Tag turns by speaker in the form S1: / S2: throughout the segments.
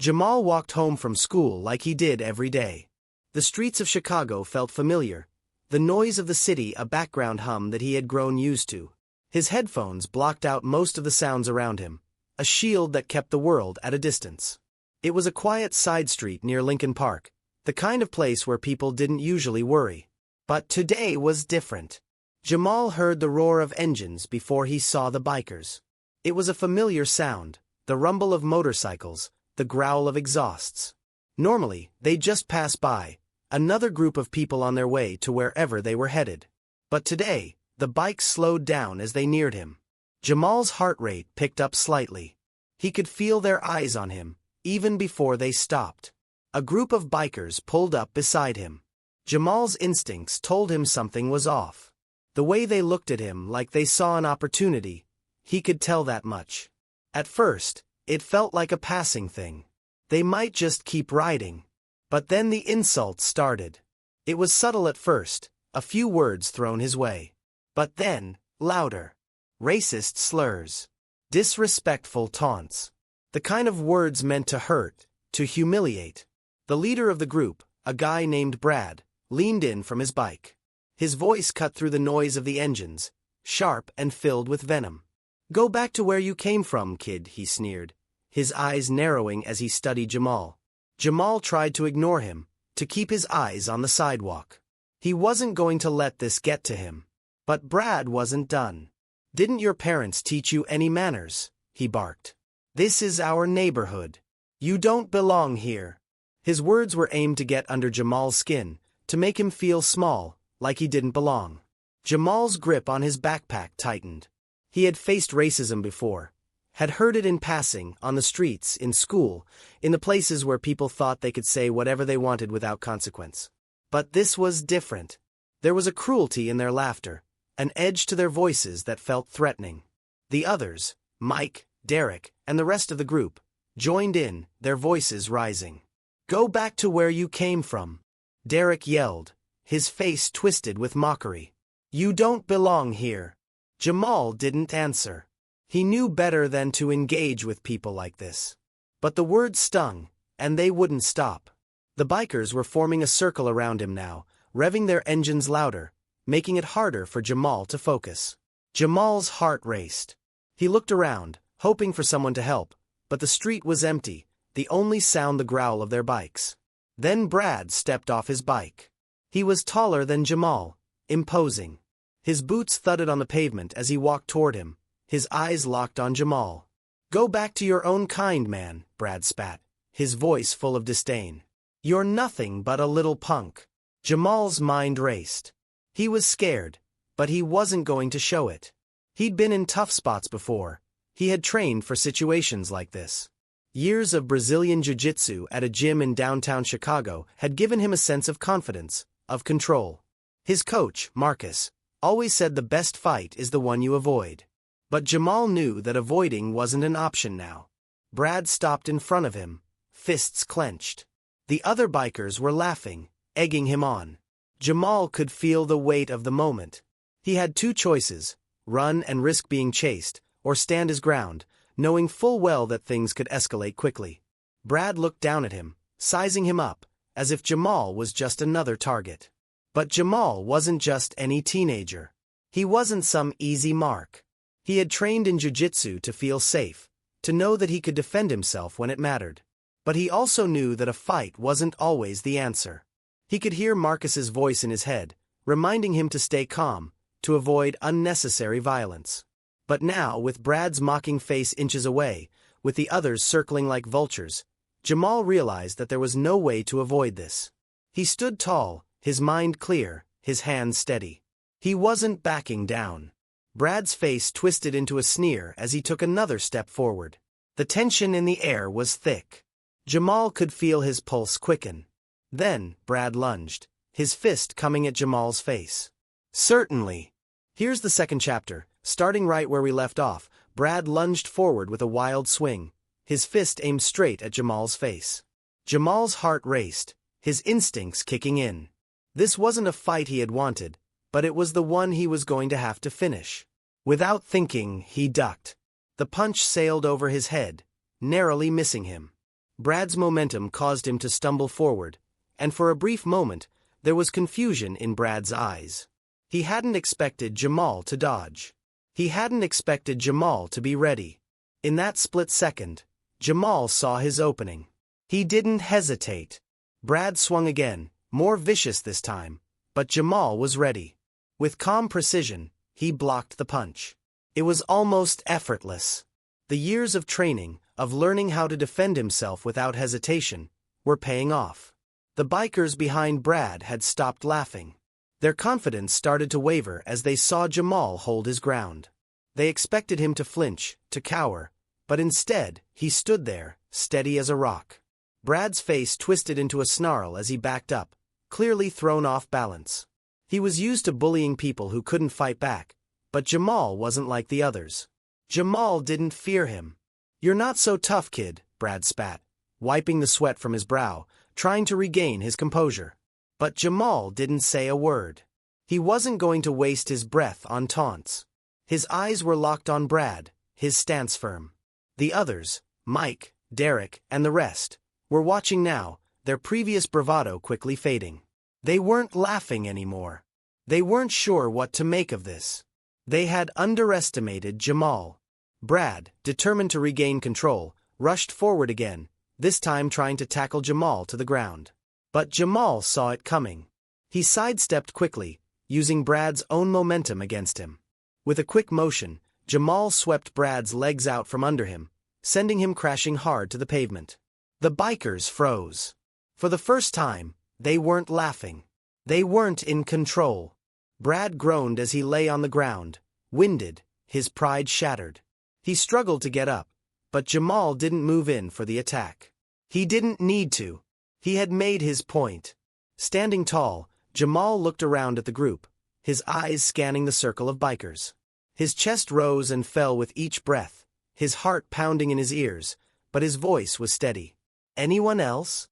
S1: Jamal walked home from school like he did every day. The streets of Chicago felt familiar, the noise of the city a background hum that he had grown used to. His headphones blocked out most of the sounds around him, a shield that kept the world at a distance. It was a quiet side street near Lincoln Park, the kind of place where people didn't usually worry. But today was different. Jamal heard the roar of engines before he saw the bikers. It was a familiar sound, the rumble of motorcycles, the growl of exhausts. Normally, they'd just pass by, another group of people on their way to wherever they were headed. But today, the bikes slowed down as they neared him. Jamal's heart rate picked up slightly. He could feel their eyes on him, even before they stopped. A group of bikers pulled up beside him. Jamal's instincts told him something was off. The way they looked at him like they saw an opportunity, he could tell that much. At first, it felt like a passing thing. They might just keep riding. But then the insults started. It was subtle at first, a few words thrown his way. But then, louder. Racist slurs. Disrespectful taunts. The kind of words meant to hurt, to humiliate. The leader of the group, a guy named Brad, leaned in from his bike. His voice cut through the noise of the engines, sharp and filled with venom. "Go back to where you came from, kid," he sneered, his eyes narrowing as he studied Jamal. Jamal tried to ignore him, to keep his eyes on the sidewalk. He wasn't going to let this get to him. But Brad wasn't done. "Didn't your parents teach you any manners?" he barked. "This is our neighborhood. You don't belong here." His words were aimed to get under Jamal's skin, to make him feel small, like he didn't belong. Jamal's grip on his backpack tightened. He had faced racism before, had heard it in passing, on the streets, in school, in the places where people thought they could say whatever they wanted without consequence. But this was different. There was a cruelty in their laughter, an edge to their voices that felt threatening. The others, Mike, Derek, and the rest of the group, joined in, their voices rising. "Go back to where you came from," Derek yelled, his face twisted with mockery. "You don't belong here." Jamal didn't answer. He knew better than to engage with people like this. But the words stung, and they wouldn't stop. The bikers were forming a circle around him now, revving their engines louder, making it harder for Jamal to focus. Jamal's heart raced. He looked around, hoping for someone to help, but the street was empty, the only sound the growl of their bikes. Then Brad stepped off his bike. He was taller than Jamal, imposing. His boots thudded on the pavement as he walked toward him, his eyes locked on Jamal. "Go back to your own kind, man," Brad spat, his voice full of disdain. "You're nothing but a little punk." Jamal's mind raced. He was scared, but he wasn't going to show it. He'd been in tough spots before. He had trained for situations like this. Years of Brazilian jiu-jitsu at a gym in downtown Chicago had given him a sense of confidence, of control. His coach, Marcus, always said the best fight is the one you avoid. But Jamal knew that avoiding wasn't an option now. Brad stopped in front of him, fists clenched. The other bikers were laughing, egging him on. Jamal could feel the weight of the moment. He had two choices: run and risk being chased, or stand his ground, knowing full well that things could escalate quickly. Brad looked down at him, sizing him up, as if Jamal was just another target. But Jamal wasn't just any teenager. He wasn't some easy mark. He had trained in jiu-jitsu to feel safe, to know that he could defend himself when it mattered. But he also knew that a fight wasn't always the answer. He could hear Marcus's voice in his head, reminding him to stay calm, to avoid unnecessary violence. But now, with Brad's mocking face inches away, with the others circling like vultures, Jamal realized that there was no way to avoid this. He stood tall, his mind clear, his hands steady. He wasn't backing down. Brad's face twisted into a sneer as he took another step forward. The tension in the air was thick. Jamal could feel his pulse quicken. Then, Brad lunged, his fist coming at Jamal's face. "Certainly." Here's the second chapter. Starting right where we left off, Brad lunged forward with a wild swing, his fist aimed straight at Jamal's face. Jamal's heart raced, his instincts kicking in. This wasn't a fight he had wanted, but it was the one he was going to have to finish. Without thinking, he ducked. The punch sailed over his head, narrowly missing him. Brad's momentum caused him to stumble forward, and for a brief moment, there was confusion in Brad's eyes. He hadn't expected Jamal to dodge. He hadn't expected Jamal to be ready. In that split second, Jamal saw his opening. He didn't hesitate. Brad swung again, more vicious this time, but Jamal was ready. With calm precision, he blocked the punch. It was almost effortless. The years of training, of learning how to defend himself without hesitation, were paying off. The bikers behind Brad had stopped laughing. Their confidence started to waver as they saw Jamal hold his ground. They expected him to flinch, to cower, but instead, he stood there, steady as a rock. Brad's face twisted into a snarl as he backed up, clearly thrown off balance. He was used to bullying people who couldn't fight back, but Jamal wasn't like the others. Jamal didn't fear him. "You're not so tough, kid," Brad spat, wiping the sweat from his brow, trying to regain his composure. But Jamal didn't say a word. He wasn't going to waste his breath on taunts. His eyes were locked on Brad, his stance firm. The others, Mike, Derek, and the rest, were watching now, their previous bravado quickly fading. They weren't laughing anymore. They weren't sure what to make of this. They had underestimated Jamal. Brad, determined to regain control, rushed forward again, this time trying to tackle Jamal to the ground. But Jamal saw it coming. He sidestepped quickly, using Brad's own momentum against him. With a quick motion, Jamal swept Brad's legs out from under him, sending him crashing hard to the pavement. The bikers froze. For the first time, they weren't laughing. They weren't in control. Brad groaned as he lay on the ground, winded, his pride shattered. He struggled to get up, but Jamal didn't move in for the attack. He didn't need to. He had made his point. Standing tall, Jamal looked around at the group, his eyes scanning the circle of bikers. His chest rose and fell with each breath, his heart pounding in his ears, but his voice was steady. "Anyone else?"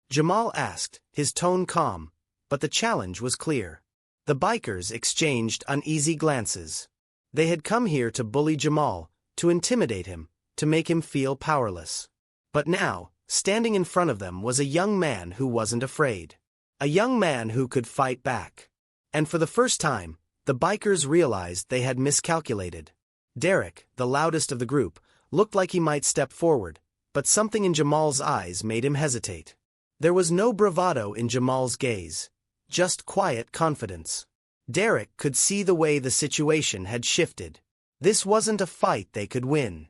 S1: Jamal asked, his tone calm, but the challenge was clear. The bikers exchanged uneasy glances. They had come here to bully Jamal, to intimidate him, to make him feel powerless. But now, standing in front of them was a young man who wasn't afraid. A young man who could fight back. And for the first time, the bikers realized they had miscalculated. Derek, the loudest of the group, looked like he might step forward, but something in Jamal's eyes made him hesitate. There was no bravado in Jamal's gaze, just quiet confidence. Derek could see the way the situation had shifted. This wasn't a fight they could win.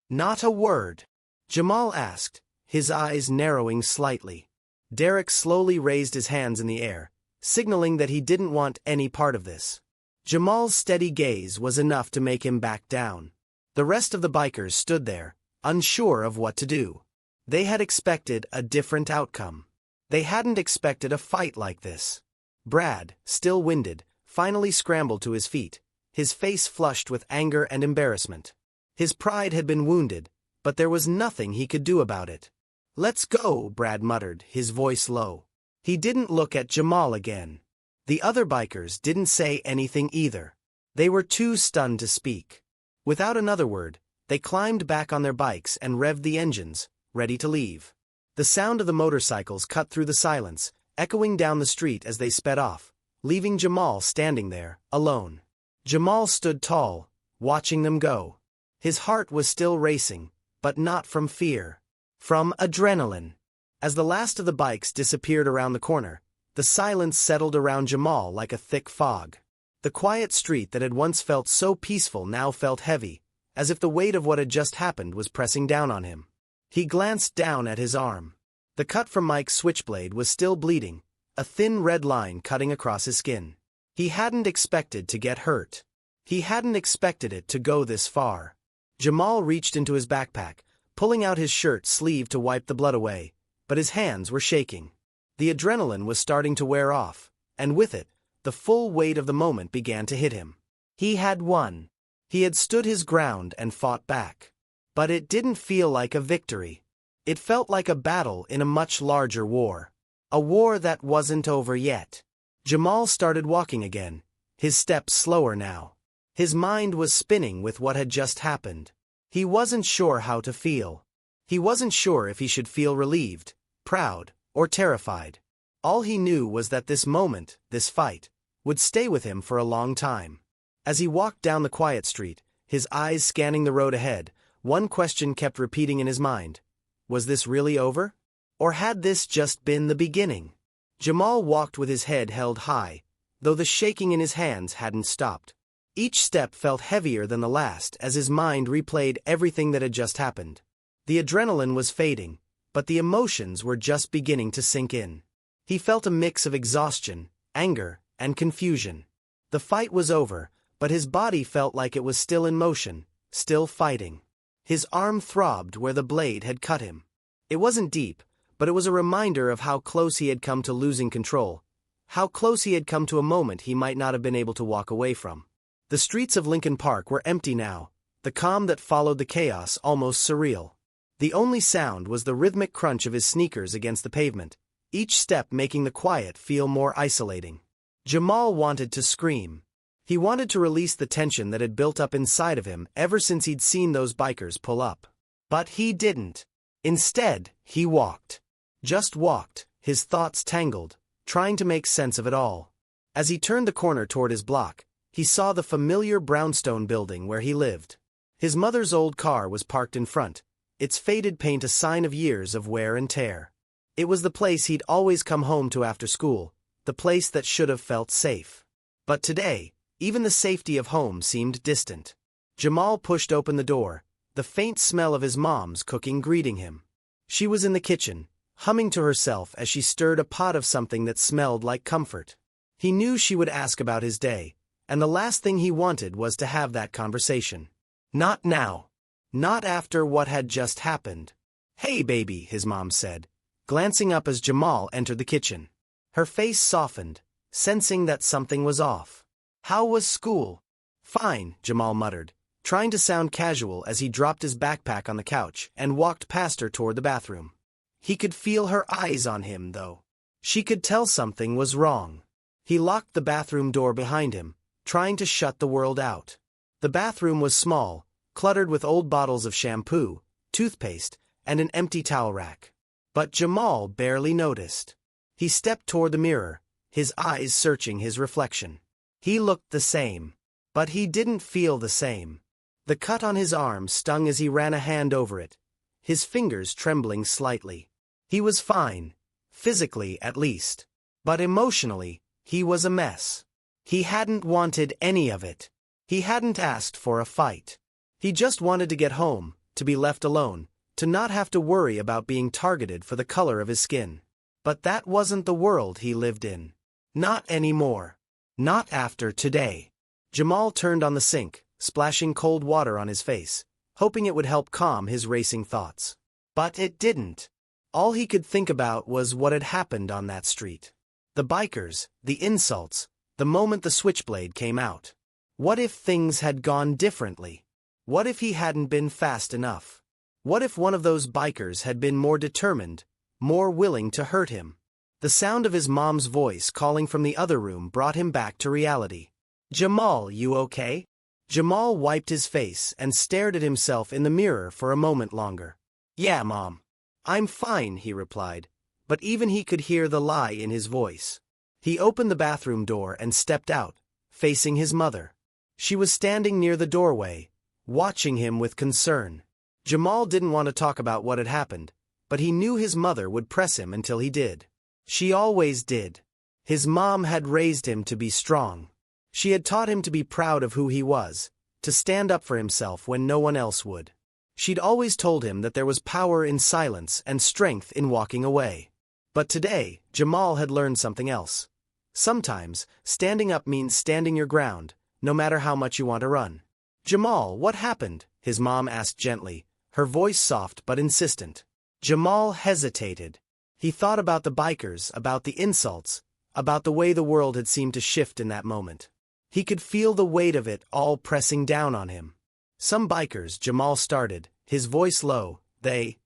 S1: "Not a word?" Jamal asked, his eyes narrowing slightly. Derek slowly raised his hands in the air, signaling that he didn't want any part of this. Jamal's steady gaze was enough to make him back down. The rest of the bikers stood there, unsure of what to do. They had expected a different outcome. They hadn't expected a fight like this. Brad, still winded, finally scrambled to his feet, his face flushed with anger and embarrassment. His pride had been wounded, but there was nothing he could do about it. "Let's go," Brad muttered, his voice low. He didn't look at Jamal again. The other bikers didn't say anything either. They were too stunned to speak. Without another word, they climbed back on their bikes and revved the engines, ready to leave. The sound of the motorcycles cut through the silence, echoing down the street as they sped off, leaving Jamal standing there, alone. Jamal stood tall, watching them go. His heart was still racing, but not from fear. From adrenaline. As the last of the bikes disappeared around the corner, the silence settled around Jamal like a thick fog. The quiet street that had once felt so peaceful now felt heavy, as if the weight of what had just happened was pressing down on him. He glanced down at his arm. The cut from Mike's switchblade was still bleeding, a thin red line cutting across his skin. He hadn't expected to get hurt. He hadn't expected it to go this far. Jamal reached into his backpack, pulling out his shirt sleeve to wipe the blood away, but his hands were shaking. The adrenaline was starting to wear off, and with it, the full weight of the moment began to hit him. He had won. He had stood his ground and fought back. But it didn't feel like a victory. It felt like a battle in a much larger war. A war that wasn't over yet. Jamal started walking again, his steps slower now. His mind was spinning with what had just happened. He wasn't sure how to feel. He wasn't sure if he should feel relieved, proud, or terrified. All he knew was that this moment, this fight, would stay with him for a long time. As he walked down the quiet street, his eyes scanning the road ahead, one question kept repeating in his mind. Was this really over? Or had this just been the beginning? Jamal walked with his head held high, though the shaking in his hands hadn't stopped. Each step felt heavier than the last as his mind replayed everything that had just happened. The adrenaline was fading, but the emotions were just beginning to sink in. He felt a mix of exhaustion, anger, and confusion. The fight was over, but his body felt like it was still in motion, still fighting. His arm throbbed where the blade had cut him. It wasn't deep, but it was a reminder of how close he had come to losing control, how close he had come to a moment he might not have been able to walk away from. The streets of Lincoln Park were empty now, the calm that followed the chaos almost surreal. The only sound was the rhythmic crunch of his sneakers against the pavement, each step making the quiet feel more isolating. Jamal wanted to scream. He wanted to release the tension that had built up inside of him ever since he'd seen those bikers pull up. But he didn't. Instead, he walked. Just walked, his thoughts tangled, trying to make sense of it all. As he turned the corner toward his block, he saw the familiar brownstone building where he lived. His mother's old car was parked in front, its faded paint a sign of years of wear and tear. It was the place he'd always come home to after school, the place that should have felt safe. But today, even the safety of home seemed distant. Jamal pushed open the door, the faint smell of his mom's cooking greeting him. She was in the kitchen, humming to herself as she stirred a pot of something that smelled like comfort. He knew she would ask about his day, and the last thing he wanted was to have that conversation. Not now. Not after what had just happened. "Hey, baby," his mom said, glancing up as Jamal entered the kitchen. Her face softened, sensing that something was off. "How was school?" "Fine," Jamal muttered, trying to sound casual as he dropped his backpack on the couch and walked past her toward the bathroom. He could feel her eyes on him, though. She could tell something was wrong. He locked the bathroom door behind him, trying to shut the world out. The bathroom was small, cluttered with old bottles of shampoo, toothpaste, and an empty towel rack. But Jamal barely noticed. He stepped toward the mirror, his eyes searching his reflection. He looked the same, but he didn't feel the same. The cut on his arm stung as he ran a hand over it, his fingers trembling slightly. He was fine, physically at least, but emotionally, he was a mess. He hadn't wanted any of it. He hadn't asked for a fight. He just wanted to get home, to be left alone, to not have to worry about being targeted for the color of his skin. But that wasn't the world he lived in. Not anymore. Not after today. Jamal turned on the sink, splashing cold water on his face, hoping it would help calm his racing thoughts. But it didn't. All he could think about was what had happened on that street. The bikers, the insults, the moment the switchblade came out. What if things had gone differently? What if he hadn't been fast enough? What if one of those bikers had been more determined, more willing to hurt him? The sound of his mom's voice calling from the other room brought him back to reality. "Jamal, you okay?" Jamal wiped his face and stared at himself in the mirror for a moment longer. "Yeah, Mom. I'm fine," he replied, but even he could hear the lie in his voice. He opened the bathroom door and stepped out, facing his mother. She was standing near the doorway, watching him with concern. Jamal didn't want to talk about what had happened, but he knew his mother would press him until he did. She always did. His mom had raised him to be strong. She had taught him to be proud of who he was, to stand up for himself when no one else would. She'd always told him that there was power in silence and strength in walking away. But today, Jamal had learned something else. Sometimes, standing up means standing your ground, no matter how much you want to run. "Jamal, what happened?" his mom asked gently, her voice soft but insistent. Jamal hesitated. He thought about the bikers, about the insults, about the way the world had seemed to shift in that moment. He could feel the weight of it all pressing down on him. Some bikers, Jamal started, his voice low, they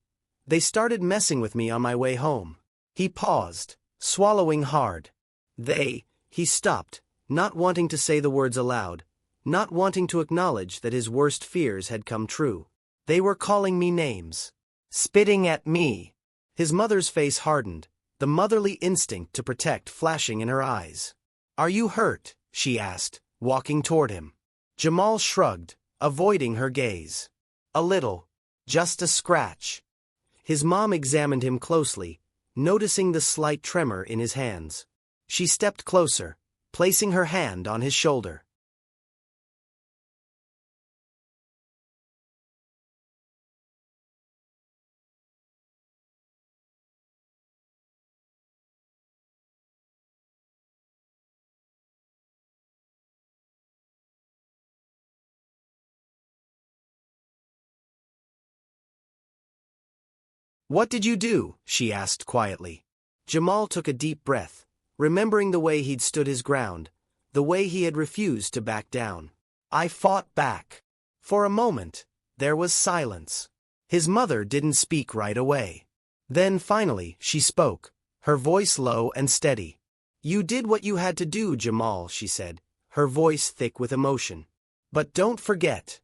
S1: started messing with me on my way home. He paused, swallowing hard. He stopped, not wanting to say the words aloud, not wanting to acknowledge that his worst fears had come true. They were calling me names. Spitting at me. His mother's face hardened, the motherly instinct to protect flashing in her eyes. Are you hurt? She asked, walking toward him. Jamal shrugged, avoiding her gaze. A little. Just a scratch. His mom examined him closely, noticing the slight tremor in his hands. She stepped closer, placing her hand on his shoulder. What did you do? She asked quietly. Jamal took a deep breath, remembering the way he'd stood his ground, the way he had refused to back down. I fought back. For a moment, there was silence. His mother didn't speak right away. Then finally, she spoke, her voice low and steady. You did what you had to do, Jamal, she said, her voice thick with emotion. But don't forget,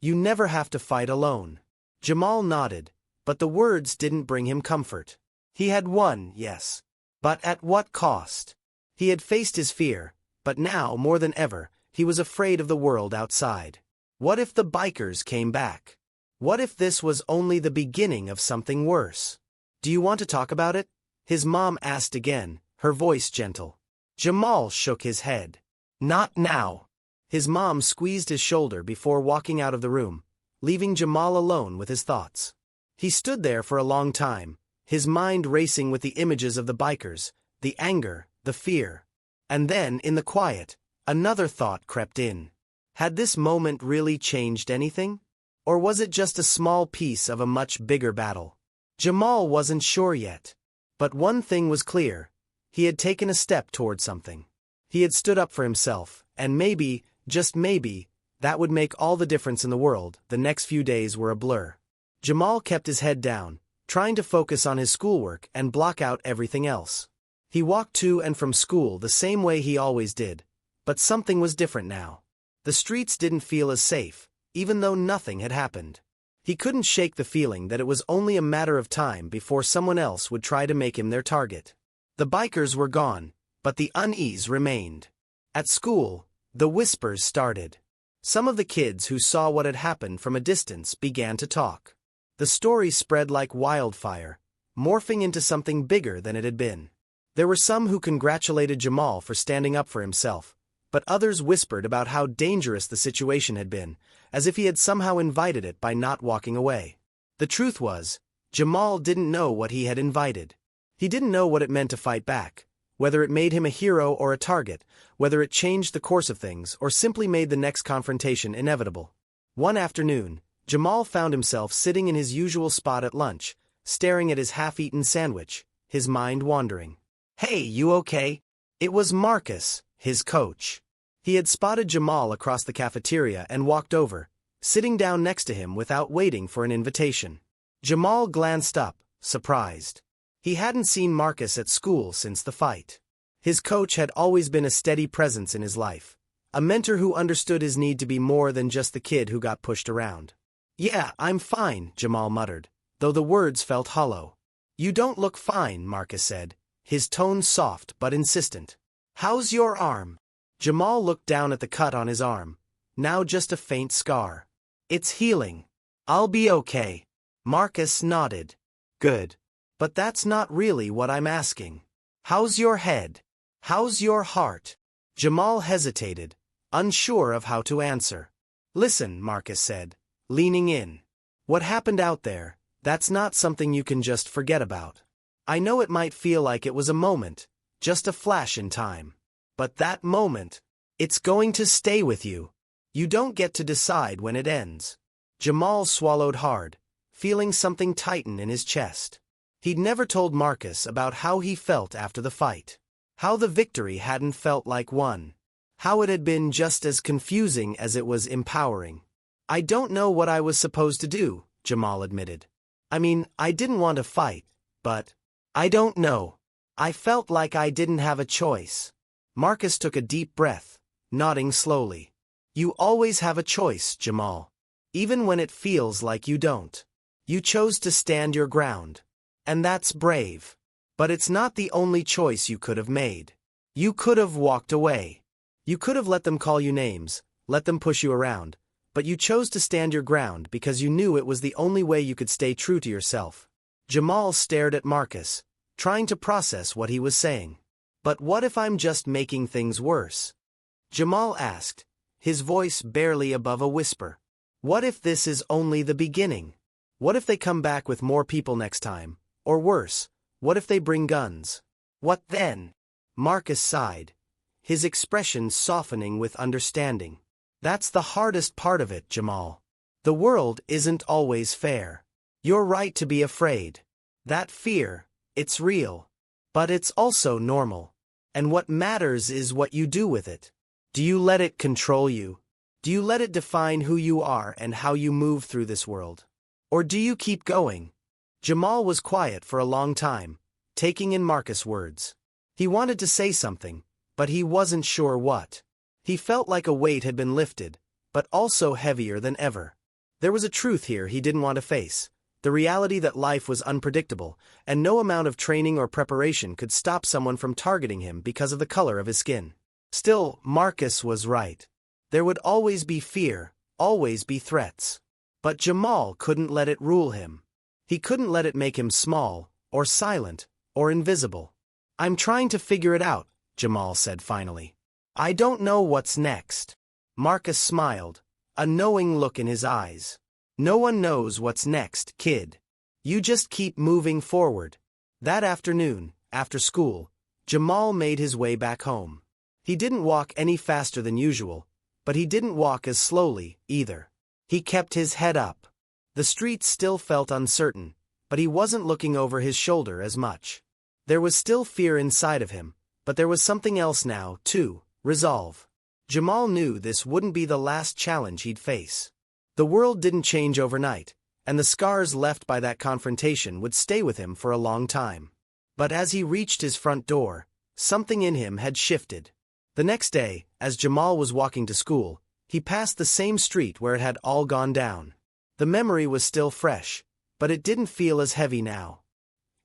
S1: you never have to fight alone. Jamal nodded, but the words didn't bring him comfort. He had won, yes. But at what cost? He had faced his fear, but now, more than ever, he was afraid of the world outside. What if the bikers came back? What if this was only the beginning of something worse? Do you want to talk about it? His mom asked again, her voice gentle. Jamal shook his head. Not now. His mom squeezed his shoulder before walking out of the room, leaving Jamal alone with his thoughts. He stood there for a long time, his mind racing with the images of the bikers, the anger, the fear. And then, in the quiet, another thought crept in. Had this moment really changed anything? Or was it just a small piece of a much bigger battle? Jamal wasn't sure yet. But one thing was clear. He had taken a step toward something. He had stood up for himself, and maybe, just maybe, that would make all the difference in the world. The next few days were a blur. Jamal kept his head down, trying to focus on his schoolwork and block out everything else. He walked to and from school the same way he always did, but something was different now. The streets didn't feel as safe, even though nothing had happened. He couldn't shake the feeling that it was only a matter of time before someone else would try to make him their target. The bikers were gone, but the unease remained. At school, the whispers started. Some of the kids who saw what had happened from a distance began to talk. The story spread like wildfire, morphing into something bigger than it had been. There were some who congratulated Jamal for standing up for himself, but others whispered about how dangerous the situation had been, as if he had somehow invited it by not walking away. The truth was, Jamal didn't know what he had invited. He didn't know what it meant to fight back, whether it made him a hero or a target, whether it changed the course of things or simply made the next confrontation inevitable. One afternoon, Jamal found himself sitting in his usual spot at lunch, staring at his half-eaten sandwich, his mind wandering. Hey, you okay? It was Marcus, his coach. He had spotted Jamal across the cafeteria and walked over, sitting down next to him without waiting for an invitation. Jamal glanced up, surprised. He hadn't seen Marcus at school since the fight. His coach had always been a steady presence in his life, a mentor who understood his need to be more than just the kid who got pushed around. Yeah, I'm fine, Jamal muttered, though the words felt hollow. You don't look fine, Marcus said, his tone soft but insistent. How's your arm? Jamal looked down at the cut on his arm, now just a faint scar. It's healing. I'll be okay. Marcus nodded. Good. But that's not really what I'm asking. How's your head? How's your heart? Jamal hesitated, unsure of how to answer. Listen, Marcus said, leaning in. What happened out there, that's not something you can just forget about. I know it might feel like it was a moment, just a flash in time. But that moment, it's going to stay with you. You don't get to decide when it ends. Jamal swallowed hard, feeling something tighten in his chest. He'd never told Marcus about how he felt after the fight. How the victory hadn't felt like one. How it had been just as confusing as it was empowering. "I don't know what I was supposed to do," Jamal admitted. "I mean, I didn't want to fight, but I don't know. I felt like I didn't have a choice." Marcus took a deep breath, nodding slowly. "You always have a choice, Jamal. Even when it feels like you don't. You chose to stand your ground. And that's brave. But it's not the only choice you could have made. You could have walked away. You could have let them call you names, let them push you around, but you chose to stand your ground because you knew it was the only way you could stay true to yourself." Jamal stared at Marcus, trying to process what he was saying. "But what if I'm just making things worse?" Jamal asked, his voice barely above a whisper. "What if this is only the beginning? What if they come back with more people next time? Or worse, what if they bring guns? What then?" Marcus sighed, his expression softening with understanding. "That's the hardest part of it, Jamal. The world isn't always fair. You're right to be afraid. That fear, it's real. But it's also normal. And what matters is what you do with it. Do you let it control you? Do you let it define who you are and how you move through this world? Or do you keep going?" Jamal was quiet for a long time, taking in Marcus' words. He wanted to say something, but he wasn't sure what. He felt like a weight had been lifted, but also heavier than ever. There was a truth here he didn't want to face, the reality that life was unpredictable, and no amount of training or preparation could stop someone from targeting him because of the color of his skin. Still, Marcus was right. There would always be fear, always be threats. But Jamal couldn't let it rule him. He couldn't let it make him small, or silent, or invisible. "I'm trying to figure it out," Jamal said finally. "I don't know what's next." Marcus smiled, a knowing look in his eyes. "No one knows what's next, kid. You just keep moving forward." That afternoon, after school, Jamal made his way back home. He didn't walk any faster than usual, but he didn't walk as slowly, either. He kept his head up. The streets still felt uncertain, but he wasn't looking over his shoulder as much. There was still fear inside of him, but there was something else now, too, resolve. Jamal knew this wouldn't be the last challenge he'd face. The world didn't change overnight, and the scars left by that confrontation would stay with him for a long time. But as he reached his front door, something in him had shifted. The next day, as Jamal was walking to school, he passed the same street where it had all gone down. The memory was still fresh, but it didn't feel as heavy now.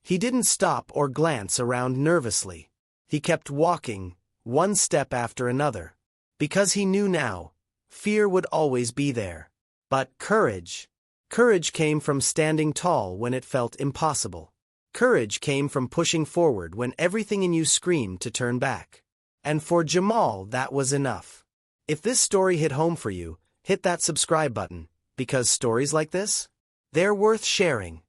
S1: He didn't stop or glance around nervously. He kept walking, one step after another. Because he knew now, fear would always be there. But courage. Courage came from standing tall when it felt impossible. Courage came from pushing forward when everything in you screamed to turn back. And for Jamal, that was enough. If this story hit home for you, hit that subscribe button, because stories like this, they're worth sharing.